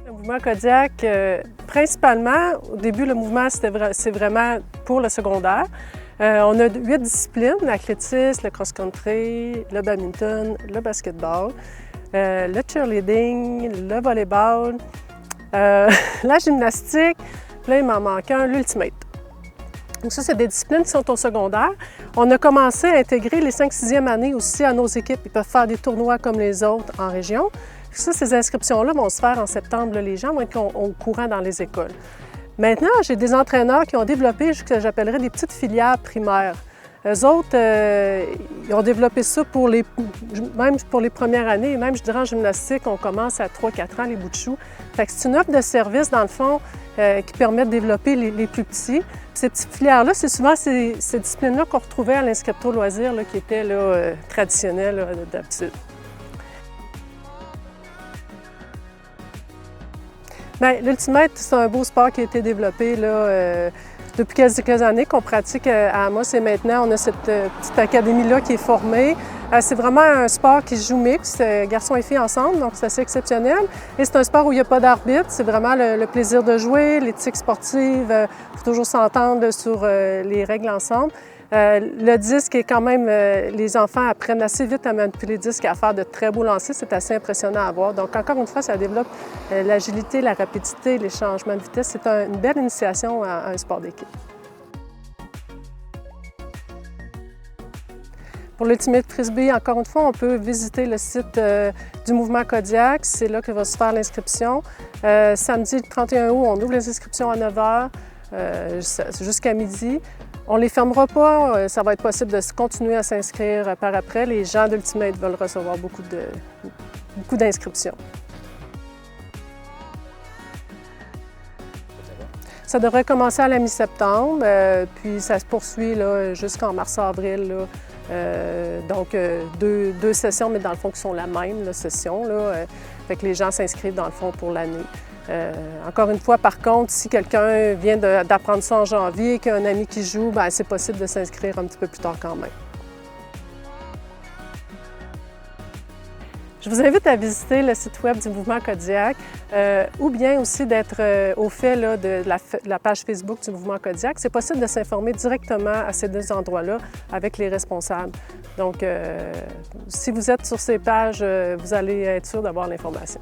Le mouvement Kodiak, principalement, au début, le mouvement, c'est vraiment pour le secondaire. On a 8 disciplines, l'athlétisme, le cross-country, le badminton, le basketball, le cheerleading, le volleyball, la gymnastique, puis là, il m'en manque un, l'ultimate. Donc ça, c'est des disciplines qui sont au secondaire. On a commencé à intégrer les 5-6e années aussi à nos équipes. Ils peuvent faire des tournois comme les autres en région. Ça, ces inscriptions-là vont se faire en septembre. Les gens vont être au courant dans les écoles. Maintenant, j'ai des entraîneurs qui ont développé ce que j'appellerais des petites filières primaires. Eux autres, ils ont développé ça même pour les premières années. Même, je dirais, en gymnastique, on commence à 3-4 ans, les bouts de chou. Fait que c'est une offre de service, dans le fond, qui permet de développer les plus petits. Puis ces petites filières-là, c'est souvent ces disciplines-là qu'on retrouvait à l'inscripto loisir, là, qui était traditionnel d'habitude. L'ultimate, c'est un beau sport qui a été développé là, depuis quelques années qu'on pratique à Amos et maintenant on a cette petite académie-là qui est formée. C'est vraiment un sport qui se joue mixte, garçons et filles ensemble, donc c'est assez exceptionnel. Et c'est un sport où il n'y a pas d'arbitre, c'est vraiment le plaisir de jouer, l'éthique sportive, il faut toujours s'entendre sur les règles ensemble. Le disque est quand même, les enfants apprennent assez vite à manipuler le disque et à faire de très beaux lancers, c'est assez impressionnant à voir. Donc encore une fois, ça développe l'agilité, la rapidité, les changements de vitesse. C'est une belle initiation à un sport d'équipe. Pour l'Ultimate Frisbee, encore une fois, on peut visiter le site du mouvement Kodiak. C'est là que va se faire l'inscription. Samedi 31 août, on ouvre les inscriptions à 9 h jusqu'à midi. On ne les fermera pas, ça va être possible de continuer à s'inscrire par après. Les gens d'Ultimate veulent recevoir beaucoup d'inscriptions. Ça devrait commencer à la mi-septembre, puis ça se poursuit jusqu'en mars-avril. Donc, deux sessions, mais dans le fond, qui sont la même session. Fait que les gens s'inscrivent dans le fond pour l'année. Encore une fois, par contre, si quelqu'un vient d'apprendre ça en janvier et qu'il y a un ami qui joue, c'est possible de s'inscrire un petit peu plus tard quand même. Je vous invite à visiter le site web du mouvement Kodiak ou bien aussi d'être au fait de la page Facebook du mouvement Kodiak. C'est possible de s'informer directement à ces deux endroits-là avec les responsables. Donc, si vous êtes sur ces pages, vous allez être sûr d'avoir l'information.